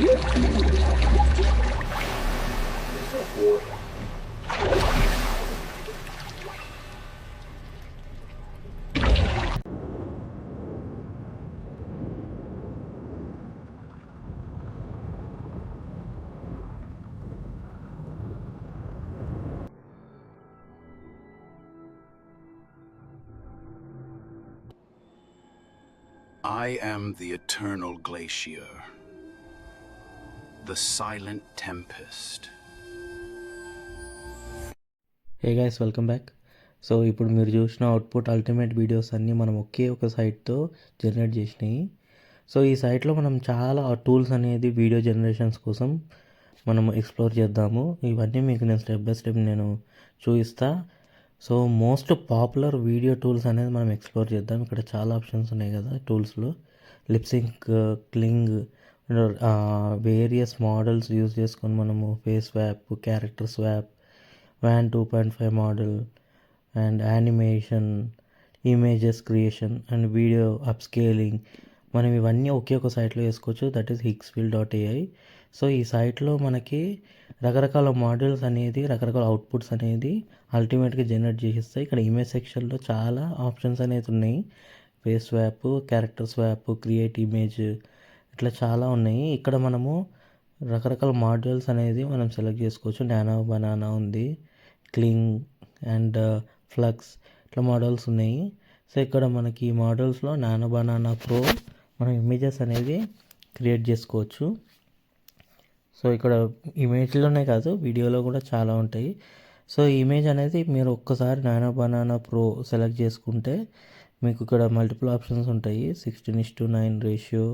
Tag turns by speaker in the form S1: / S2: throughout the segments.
S1: I am the eternal glacier, the silent tempest.
S2: Hey guys, welcome back. So ఇప్పుడు మీరు చూసిన output ultimate videos అన్నీ మనం ఒకే ఒక సైట్తో జనరేట్ చేసినాయి. సో ఈ సైట్లో మనం చాలా టూల్స్ అనేది వీడియో జనరేషన్స్ కోసం మనం ఎక్స్ప్లోర్ చేద్దాము. ఇవన్నీ మీకు నేను స్టెప్ బై స్టెప్ నేను చూపిస్తా. So most popular video tools అనేది మనం ఎక్స్ప్లోర్ చేద్దాం. ఇక్కడ చాలా ఆప్షన్స్ ఉన్నాయి కదా టూల్స్లో. లిప్సింక్, క్లింగ్, వేరియస్ మోడల్స్ యూజ్ చేసుకొని మనము face swap, character swap, WAN 2.5 model and animation, images creation and video upscaling మనం ఇవన్నీ ఒకే ఒక సైట్లో వేసుకోవచ్చు. That is hicksfield.ai. సో ఈ సైట్లో మనకి రకరకాల మోడల్స్ అనేది, రకరకాల అవుట్పుట్స్ అనేది అల్టిమేట్గా జనరేట్ చేసిస్తాయి. ఇక్కడ ఇమేజ్ సెక్షన్లో చాలా ఆప్షన్స్ అనేది ఉన్నాయి. Face swap, character swap, create image, ఇట్లా చాలా ఉన్నాయి. ఇక్కడ మనము రకరకాల మోడల్స్ అనేది మనం సెలెక్ట్ చేసుకోవచ్చు. నానో బనానా ఉంది, క్లింగ్ అండ్ ఫ్లక్స్, ఇట్లా మోడల్స్ ఉన్నాయి. సో ఇక్కడ మనకి ఈ మోడల్స్లో నానో బనానా ప్రో మనం ఇమేజెస్ అనేది క్రియేట్ చేసుకోవచ్చు. సో ఇక్కడ ఇమేజ్లోనే కాదు, వీడియోలో కూడా చాలా ఉంటాయి. సో ఈ ఇమేజ్ అనేది మీరు ఒక్కసారి నానో బనానా ప్రో సెలెక్ట్ చేసుకుంటే మీకు ఇక్కడ మల్టిపుల్ ఆప్షన్స్ ఉంటాయి. 16:9 రేషియో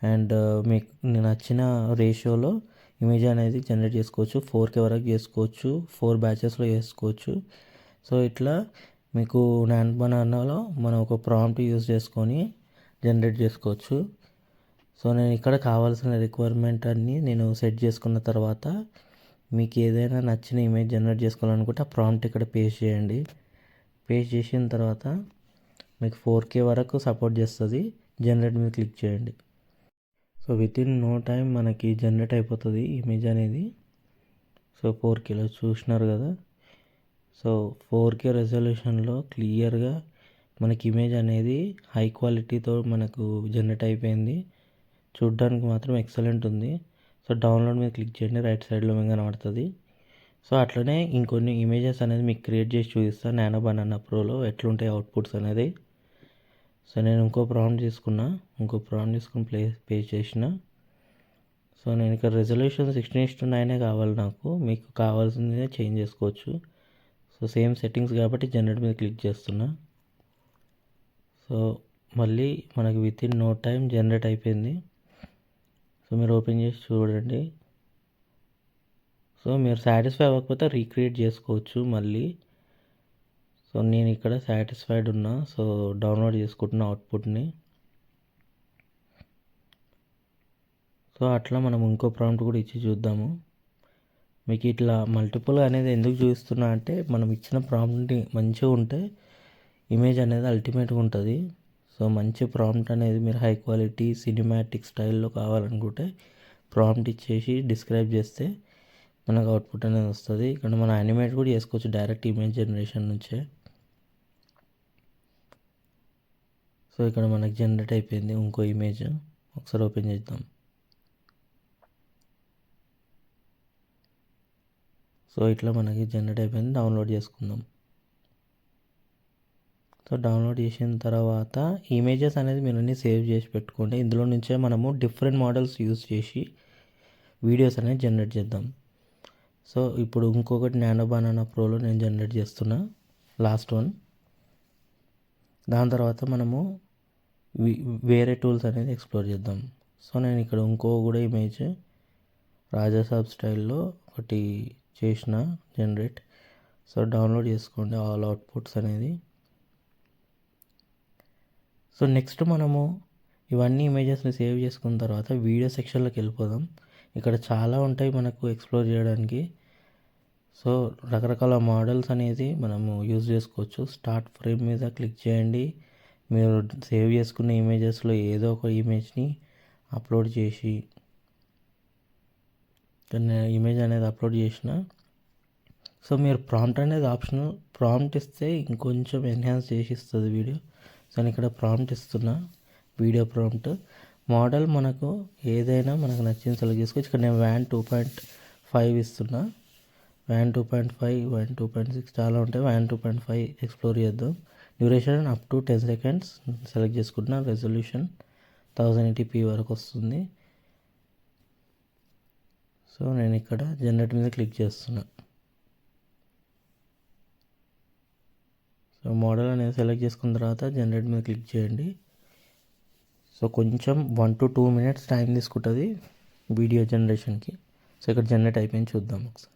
S2: అండ్ మీకు నచ్చిన రేషియోలో ఇమేజ్ అనేది జనరేట్ చేసుకోవచ్చు. 4K వరకు చేసుకోవచ్చు, 4 బ్యాచెస్లో చేసుకోవచ్చు. సో ఇట్లా మీకు నానో బనానాలో మనం ఒక ప్రాంప్ట్ యూజ్ చేసుకొని జనరేట్ చేసుకోవచ్చు. సో నేను ఇక్కడ కావాల్సిన రిక్వైర్మెంట్ అన్నీ నేను సెట్ చేసుకున్న తర్వాత మీకు ఏదైనా నచ్చిన ఇమేజ్ జనరేట్ చేసుకోవాలనుకుంటే ఆ ప్రాంప్ట్ ఇక్కడ పేస్ట్ చేయండి. పేస్ట్ చేసిన తర్వాత మీకు 4K వరకు సపోర్ట్ చేస్తుంది. జనరేట్ మీద క్లిక్ చేయండి. సో వితిన్ నో టైం మనకి జనరేట్ అయిపోతుంది ఇమేజ్ అనేది. సో 4Kలో చూసినారు కదా. సో 4K రెజల్యూషన్లో క్లియర్గా మనకి ఇమేజ్ అనేది హై క్వాలిటీతో మనకు జనరేట్ అయిపోయింది. చూడ్డానికి మాత్రం ఎక్సలెంట్ ఉంది. సో డౌన్లోడ్ మీద క్లిక్ చేయండి, రైట్ సైడ్లో మీకు కనబడుతుంది. సో అట్లనే ఇంకొన్ని ఇమేజెస్ అనేది మీకు క్రియేట్ చేసి చూపిస్తాను నానో బనానా ప్రోలో ఎట్లుంటాయి అవుట్పుట్స్ అనేది. సో నేను ఇంకో ప్రాంప్ట్ తీసుకుని పేస్ట్ చేసిన. సో నేను ఇక్కడ రెజల్యూషన్ 16:9 కావాలి నాకు. మీకు కావాల్సిందే చేంజ్ చేసుకోవచ్చు. సో సేమ్ సెట్టింగ్స్ కాబట్టి జనరేట్ మీద క్లిక్ చేస్తున్నా. సో మళ్ళీ మనకి వితిన్ నో టైం జనరేట్ అయిపోయింది. సో మీరు ఓపెన్ చేసి చూడండి. సో మీరు సాటిస్ఫై అవ్వకపోతే రీక్రియేట్ చేసుకోవచ్చు మళ్ళీ. సో నేను ఇక్కడ సాటిస్ఫైడ్ ఉన్నా. సో డౌన్లోడ్ చేసుకుంటున్న అవుట్పుట్ని. సో అట్లా మనం ఇంకో ప్రాంప్ట్ కూడా ఇచ్చి చూద్దాము. మీకు ఇట్లా మల్టిపుల్ అనేది ఎందుకు చూపిస్తున్నా అంటే మనం ఇచ్చిన ప్రాంప్ట్ని మంచిగా ఉంటే ఇమేజ్ అనేది అల్టిమేట్గా ఉంటుంది. సో మంచి ప్రాంప్ట్ అనేది మీరు హై క్వాలిటీ సినిమాటిక్ స్టైల్లో కావాలనుకుంటే ప్రాంప్ట్ ఇచ్చేసి డిస్క్రైబ్ చేస్తే మనకు అవుట్పుట్ అనేది వస్తుంది. ఇక్కడ మనం యానిమేట్ కూడా చేసుకోవచ్చు డైరెక్ట్ ఇమేజ్ జనరేషన్ నుంచే. సో ఇక్కడ మనకి జనరేట్ అయిపోయింది ఇంకో ఇమేజ్. ఒకసారి ఓపెన్ చేద్దాం. సో ఇట్లా మనకి జనరేట్ అయిపోయింది. డౌన్లోడ్ చేసుకుందాం. సో డౌన్లోడ్ చేసిన తర్వాత ఇమేజెస్ అనేది మీరు అన్నీ సేవ్ చేసి పెట్టుకోండి. ఇందులో నుంచే మనము డిఫరెంట్ మోడల్స్ యూజ్ చేసి వీడియోస్ అనేది జనరేట్ చేద్దాం. సో ఇప్పుడు ఇంకొకటి నానో బనానా ప్రోలో నేను జనరేట్ చేస్తున్నా, లాస్ట్ వన్. దాని తర్వాత మనము వేరే టూల్స్ అనేది ఎక్స్ప్లోర్ చేద్దాం. సో నేను ఇక్కడ ఇంకో కూడా ఇమేజ్ రాజాసాబ్ స్టైల్లో ఒకటి చేసిన జనరేట్. సో డౌన్లోడ్ చేసుకోండి ఆల్ అవుట్పుట్స్ అనేది. సో నెక్స్ట్ మనము ఇవన్నీ ఇమేజెస్ని సేవ్ చేసుకున్న తర్వాత వీడియో సెక్షన్లోకి వెళ్ళిపోదాం. ఇక్కడ చాలా ఉంటాయి మనకు ఎక్స్ప్లోర్ చేయడానికి. సో రకరకాల మోడల్స్ అనేది మనము యూజ్ చేసుకోవచ్చు. స్టార్ట్ ఫ్రేమ్ మీద క్లిక్ చేయండి. మీరు సేవ్ చేసుకున్న ఇమేజెస్లో ఏదో ఒక ఇమేజ్ని అప్లోడ్ చేసి నేను ఇమేజ్ అనేది అప్లోడ్ చేసిన. సో మీరు ప్రాంప్ట్ అనేది ఆప్షనల్. ప్రాంప్ట్ ఇస్తే ఇంకొంచెం ఎన్హాన్స్ చేసి ఇస్తుంది వీడియో. సో నేను ఇక్కడ ప్రాంప్ట్ ఇస్తున్నా, వీడియో ప్రాంప్ట్. మోడల్ మనకు ఏదైనా మనకు నచ్చింది సెలెక్ట్ చేసుకోవచ్చు. ఇక్కడ నేను WAN 2.5 ఇస్తున్నా. WAN 2.5, WAN 2.6 చాలా ఉంటాయి. WAN 2.5 ఎక్స్ప్లోర్ చేద్దాం. Duration up to 10 seconds select చేసుకుంటున్నా. రెజల్యూషన్ 1080p వరకు వస్తుంది. సో నేను ఇక్కడ జనరేట్ మీద క్లిక్ చేస్తున్నా. సో మోడల్ అనేది సెలెక్ట్ చేసుకున్న తర్వాత జనరేట్ మీద క్లిక్ చేయండి. సో కొంచెం 1 to 2 minutes టైం తీసుకుంటుంది వీడియో జనరేషన్కి. సో ఇక్కడ జనరేట్ అయిపోయింది, చూద్దాం ఒకసారి.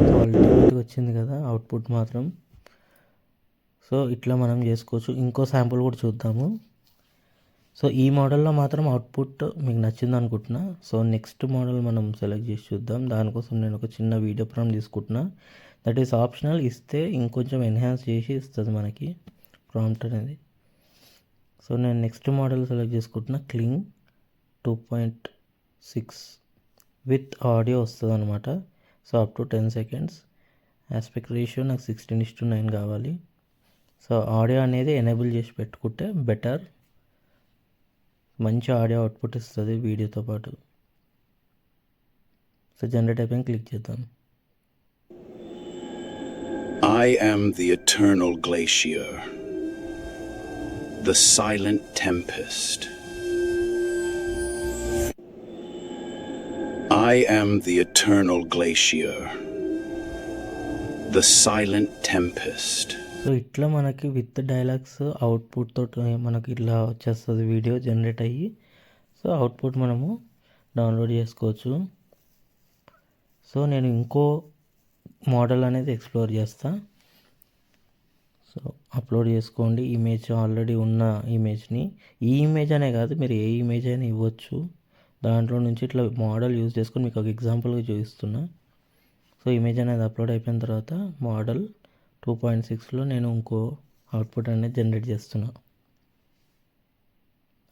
S2: సో అల్టిమేట్గా వచ్చింది కదా అవుట్పుట్ మాత్రం. సో ఇట్లా మనం చేసుకోవచ్చు. ఇంకో శాంపుల్ కూడా చూద్దాము. సో ఈ మోడల్లో మాత్రం అవుట్పుట్ మీకు నచ్చింది అనుకుంటున్నా. సో నెక్స్ట్ మోడల్ మనం సెలెక్ట్ చేసి చూద్దాం. దానికోసం నేను ఒక చిన్న వీడియో ప్రాంప్ట్ తీసుకుంటున్నా. That is optional. ఇస్తే ఇంకొంచెం ఎన్హాన్స్ చేసి ఇస్తుంది మనకి ప్రాంప్ట్ అనేది. సో నేను నెక్స్ట్ మోడల్ సెలెక్ట్ చేసుకుంటున్నా. క్లింగ్ 2.6 విత్ ఆడియో వస్తుంది అనమాట. So up to 10 seconds. Aspect ratio నాకు 16:9 కావాలి. సో ఆడియో అనేది ఎనేబుల్ చేసి పెట్టుకుంటే బెటర్. మంచి ఆడియో అవుట్పుట్ ఇస్తుంది వీడియోతో పాటు. సో జనరేట్ అయిపోయి క్లిక్ చేద్దాం.
S1: I am the eternal glacier, the silent tempest. I am the eternal glacier, the silent tempest.
S2: So ఇట్లా మనకి విత్ డైలాగ్స్ అవుట్పుట్ తోటి మనకి ఇట్లా వచ్చేస్తుంది వీడియో జనరేట్ అయ్యి. సో అవుట్పుట్ మనము డౌన్లోడ్ చేసుకోవచ్చు. సో నేను ఇంకో మోడల్ అనేది ఎక్స్ప్లోర్ చేస్తా. సో అప్లోడ్ చేసుకోండి ఇమేజ్, ఆల్రెడీ ఉన్న ఇమేజ్ని. ఈ ఇమేజ్ అనే కాదు, మీరు ఏ ఇమేజ్ అయినా ఇవ్వచ్చు. దాంట్లో నుంచి ఇట్లా మోడల్ యూజ్ చేసుకొని మీకు ఒక ఎగ్జాంపుల్గా చూపిస్తున్నా. సో ఇమేజ్ అనేది అప్లోడ్ అయిపోయిన తర్వాత మోడల్ 2.6లో నేను ఇంకో అవుట్పుట్ అనేది జనరేట్ చేస్తున్నా.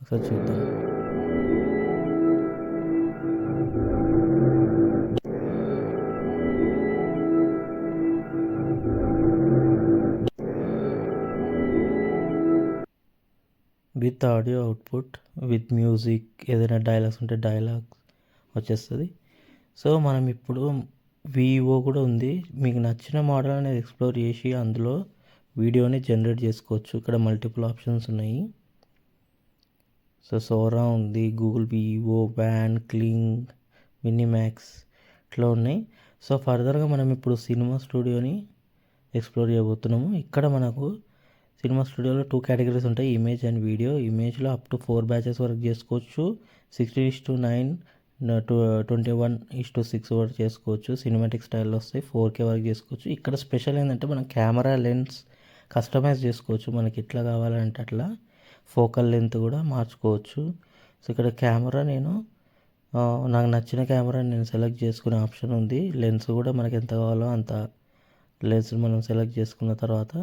S2: ఒకసారి చూద్దాం. With audio output, with music, ఏదైనా డైలాగ్స్ ఉంటే డైలాగ్స్ వచ్చేస్తుంది. సో మనం ఇప్పుడు వివో కూడా ఉంది. మీకు నచ్చిన మోడల్ అనేది ఎక్స్ప్లోర్ చేసి అందులో వీడియోని జనరేట్ చేసుకోవచ్చు. ఇక్కడ మల్టిపుల్ ఆప్షన్స్ ఉన్నాయి. సో సోరా ఉంది, గూగుల్ వివో, వ్యాన్, క్లింగ్, మినిమాక్స్ ఇట్లా ఉన్నాయి. సో ఫర్దర్గా మనం ఇప్పుడు సినిమా స్టూడియోని ఎక్స్ప్లోర్ చేయబోతున్నాము. ఇక్కడ మనకు సినిమా స్టూడియోలో 2 కేటగిరీస్ ఉంటాయి, ఇమేజ్ అండ్ వీడియో. ఇమేజ్లో అప్ టు 4 batches వరకు చేసుకోవచ్చు. 16:9, 21:6 వరకు చేసుకోవచ్చు. సినిమాటిక్ స్టైల్లో వస్తాయి. 4K వరకు చేసుకోవచ్చు. ఇక్కడ స్పెషల్ ఏంటంటే మనం కెమెరా లెన్స్ కస్టమైజ్ చేసుకోవచ్చు. మనకి ఎట్లా కావాలంటే అట్లా ఫోకల్ లెంత్ కూడా మార్చుకోవచ్చు. సో ఇక్కడ కెమెరా నాకు నచ్చిన కెమెరా నేను సెలెక్ట్ చేసుకునే ఆప్షన్ ఉంది. లెన్స్ కూడా మనకి ఎంత కావాలో అంత లెన్స్ మనం సెలెక్ట్ చేసుకున్న తర్వాత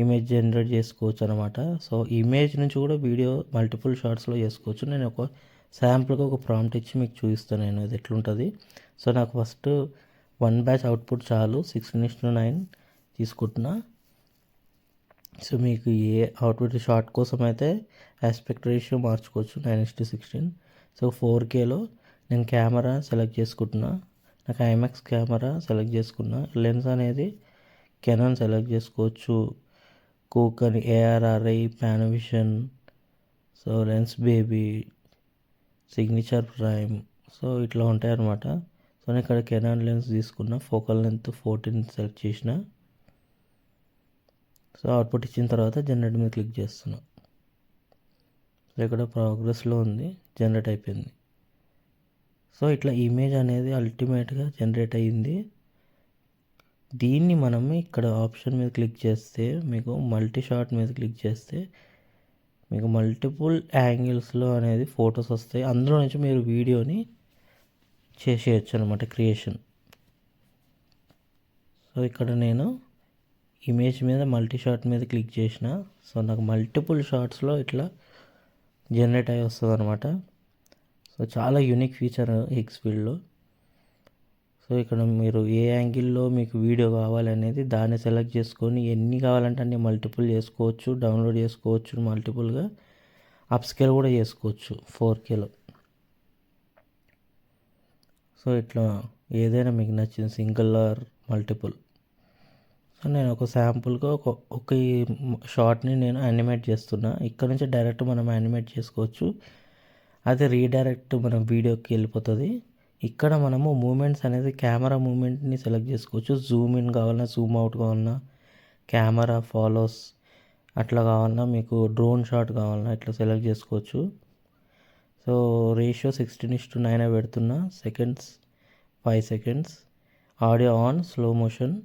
S2: ఇమేజ్ జనరేట్ చేసుకోవచ్చు అనమాట. సో ఇమేజ్ నుంచి కూడా వీడియో మల్టిపుల్ షార్ట్స్లో చేసుకోవచ్చు. నేను ఒక శాంపుల్గా ఒక ప్రాంప్ట్ ఇచ్చి మీకు చూపిస్తాను నేను అది ఎట్లుంటుంది. సో నాకు ఫస్ట్ 1 batch అవుట్పుట్ చాలు. 16:9 తీసుకుంటున్నా. సో మీకు ఏ అవుట్పుట్ షార్ట్ కోసం అయితే ఆస్పెక్ట్ రేషియో మార్చుకోవచ్చు 9:16. సో 4Kలో నేను కెమెరా సెలెక్ట్ చేసుకుంటున్నా. నాకు ఐమాక్స్ కెమెరా సెలెక్ట్ చేసుకున్నా. లెన్స్ అనేది కెనాన్ సెలెక్ట్ చేసుకోవచ్చు. కూక్ అని, ARRI, Panavision, so lens baby, signature prime, so ఇట్లా ఉంటాయి అన్నమాట. సో నేను ఇక్కడ కెనాన్ లెన్స్ తీసుకున్నా. ఫోకల్ లెంత్ 14 సెలెక్ట్ చేసిన. సో అవుట్పుట్ ఇచ్చిన తర్వాత జనరేట్ మీద క్లిక్ చేస్తున్నా. సో ఇక్కడ ప్రోగ్రెస్లో ఉంది, జనరేట్ అయిపోయింది. సో ఇట్లా ఇమేజ్ అనేది అల్టిమేట్గా జనరేట్ అయ్యింది. దీన్ని మనం ఇక్కడ ఆప్షన్ మీద క్లిక్ చేస్తే మీకు మల్టీ షాట్ మీద క్లిక్ చేస్తే మీకు మల్టిపుల్ యాంగిల్స్లో అనేది ఫొటోస్ వస్తాయి. అందులో నుంచి మీరు వీడియోని చేసేయచ్చు అనమాట క్రియేషన్. సో ఇక్కడ నేను ఇమేజ్ మీద మల్టీ షాట్ మీద క్లిక్ చేసిన. సో నాకు మల్టిపుల్ షాట్స్లో ఇట్లా జనరేట్ అయ్యి వస్తుంది అనమాట. సో చాలా యూనిక్ ఫీచర్ ఎక్స్ఫీల్డ్లో. సో ఇక్కడ మీరు ఏ యాంగిల్లో మీకు వీడియో కావాలనేది దాన్ని సెలెక్ట్ చేసుకొని ఎన్ని కావాలంటే అన్ని మల్టిపుల్ చేసుకోవచ్చు, డౌన్లోడ్ చేసుకోవచ్చు, మల్టిపుల్గా అప్స్కేల్ కూడా చేసుకోవచ్చు 4Kలో. సో ఇట్లా ఏదైనా మీకు నచ్చిన సింగిల్ ఆర్ మల్టిపుల్. సో నేను ఒక శాంపుల్గా ఒక షార్ట్ని నేను యానిమేట్ చేస్తున్నా. ఇక్కడ నుంచి డైరెక్ట్ మనం యానిమేట్ చేసుకోవచ్చు. అదే రీడైరెక్ట్ మనం వీడియోకి వెళ్ళిపోతుంది. ఇక్కడ మనము మూమెంట్స్ అనేది కెమెరా మూమెంట్ని సెలెక్ట్ చేసుకోవచ్చు. జూమ్ ఇన్ కావాలన్నా, జూమ్ అవుట్ కావాలన్నా, కెమెరా ఫాలోస్ అట్లా కావాలన్నా, మీకు డ్రోన్ షాట్ కావాలన్నా ఇట్లా సెలెక్ట్ చేసుకోవచ్చు. సో రేషియో 16:9 పెడుతున్నా. Seconds 5 seconds. Audio on, slow motion.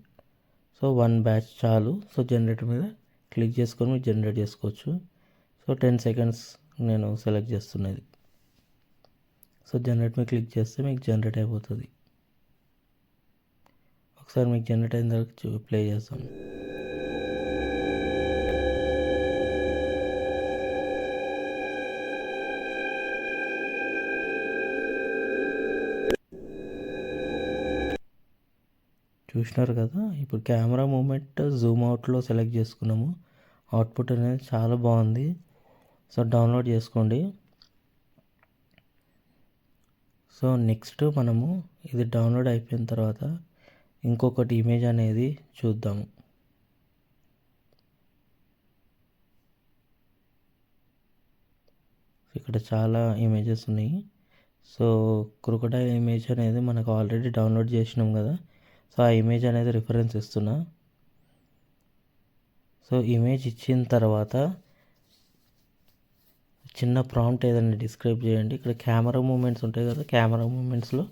S2: So 1 batch చాలు. సో జనరేటర్ మీద క్లిక్ చేసుకొని మీరు జనరేట్ చేసుకోవచ్చు. సో 10 seconds నేను సెలెక్ట్ చేస్తున్నది. సో జనరేట్ మీద క్లిక్ చేస్తే మీకు జనరేట్ అయిపోతుంది. ఒకసారి మీకు జనరేట్ అయిన తర్వాత ప్లే చేస్తాం. చూసినారు కదా, ఇప్పుడు కెమెరా మూమెంట్ జూమ్ అవుట్లో సెలెక్ట్ చేసుకున్నాము. అవుట్పుట్ అనేది చాలా బాగుంది. సో డౌన్లోడ్ చేసుకోండి. సో నెక్స్ట్ మనము ఇది డౌన్లోడ్ అయిపోయిన తర్వాత ఇంకొకటి ఇమేజ్ అనేది చూద్దాము. ఇక్కడ చాలా ఇమేజెస్ ఉన్నాయి. సో క్రొకడైల్ ఇమేజ్ అనేది మనకు ఆల్రెడీ డౌన్లోడ్ చేసినాం కదా. సో ఆ ఇమేజ్ అనేది రిఫరెన్స్ ఇస్తున్నా. సో ఇమేజ్ ఇచ్చిన తర్వాత చిన్న ప్రాంప్ట్ ఏదైనా డిస్క్రైబ్ చేయండి. ఇక్కడ కెమెరా మూమెంట్స్ ఉంటాయి కదా, కెమెరా మూమెంట్స్లో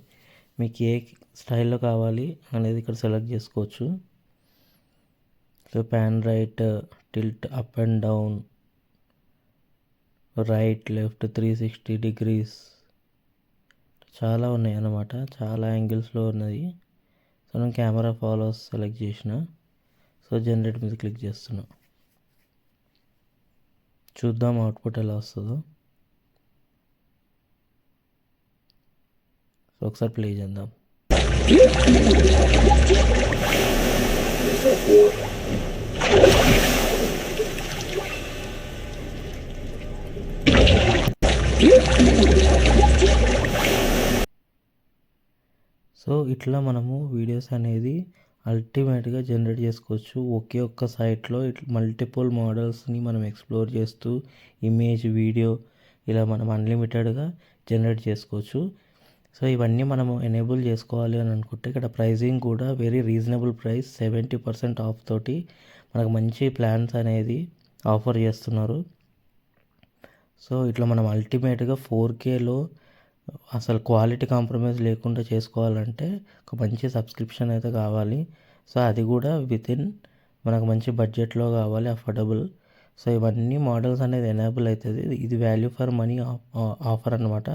S2: మీకు ఏ స్టైల్లో కావాలి అనేది ఇక్కడ సెలెక్ట్ చేసుకోవచ్చు. So pan right, tilt up and down, right left 360 degrees చాలా ఉన్నాయి అన్నమాట. చాలా యాంగిల్స్లో ఉన్నది. సో నేను కెమెరా ఫాలోస్ సెలెక్ట్ చేసిన. సో జనరేట్ మీద క్లిక్ చేస్తున్నా. చూద్దాం అవుట్పుట్ ఎలా వస్తుందో. సో ఒకసారి ప్లే చేద్దాం. సో ఇట్లా మనము వీడియోస్ అనేది అల్టిమేట్గా జనరేట్ చేసుకోవచ్చు. ఒకే ఒక్క సైట్లో ఇట్లా మల్టిపుల్ మోడల్స్ని మనం ఎక్స్ప్లోర్ చేస్తూ ఇమేజ్, వీడియో ఇలా మనం అన్లిమిటెడ్గా జనరేట్ చేసుకోవచ్చు. సో ఇవన్నీ మనము ఎనేబుల్ చేసుకోవాలి అని అనుకుంటే ఇక్కడ ప్రైజింగ్ కూడా వెరీ రీజనబుల్ ప్రైస్, 70% ఆఫ్ తోటి మనకు మంచి ప్లాన్స్ అనేది ఆఫర్ చేస్తున్నారు. సో ఇట్లా మనం అల్టిమేట్గా 4Kలో అసలు క్వాలిటీ కాంప్రమైజ్ లేకుండా చేసుకోవాలంటే ఒక మంచి సబ్స్క్రిప్షన్ అయితే కావాలి. సో అది కూడా వితిన్ మనకు మంచి బడ్జెట్లో కావాలి, అఫోర్డబుల్. సో ఇవన్నీ మోడల్స్ అనేది ఎనేబుల్ అవుతుంది. ఇది వాల్యూ ఫర్ మనీ ఆఫర్ అనమాట.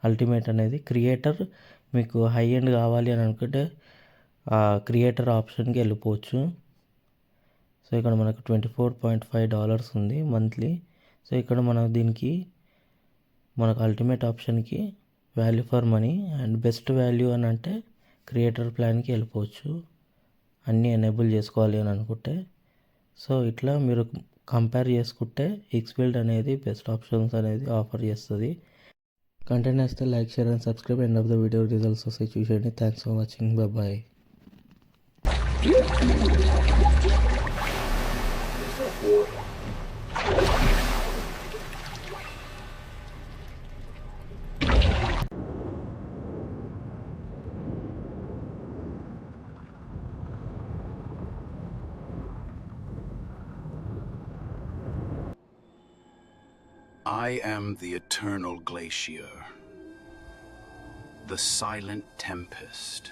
S2: అల్టిమేట్ అనేది క్రియేటర్ మీకు హై ఎండ్ కావాలి అని అనుకుంటే క్రియేటర్ ఆప్షన్కి వెళ్ళిపోవచ్చు. సో ఇక్కడ మనకు $24.5 ఉంది మంత్లీ. సో ఇక్కడ మనం దీనికి మనకు అల్టిమేట్ ఆప్షన్కి value for money and best value అని అంటే క్రియేటర్ ప్లాన్కి వెళ్ళిపోవచ్చు, అన్నీ ఎనేబుల్ చేసుకోవాలి అని అనుకుంటే. సో ఇట్లా మీరు కంపేర్ చేసుకుంటే ఎక్స్ఫీల్డ్ అనేది బెస్ట్ ఆప్షన్స్ అనేది ఆఫర్ చేస్తుంది. కంటెంట్ నచ్చితే like, share and subscribe. End of the video results వస్తాయి చూసేయండి. Thanks for watching. Bye.
S1: I am the eternal glacier, the silent tempest.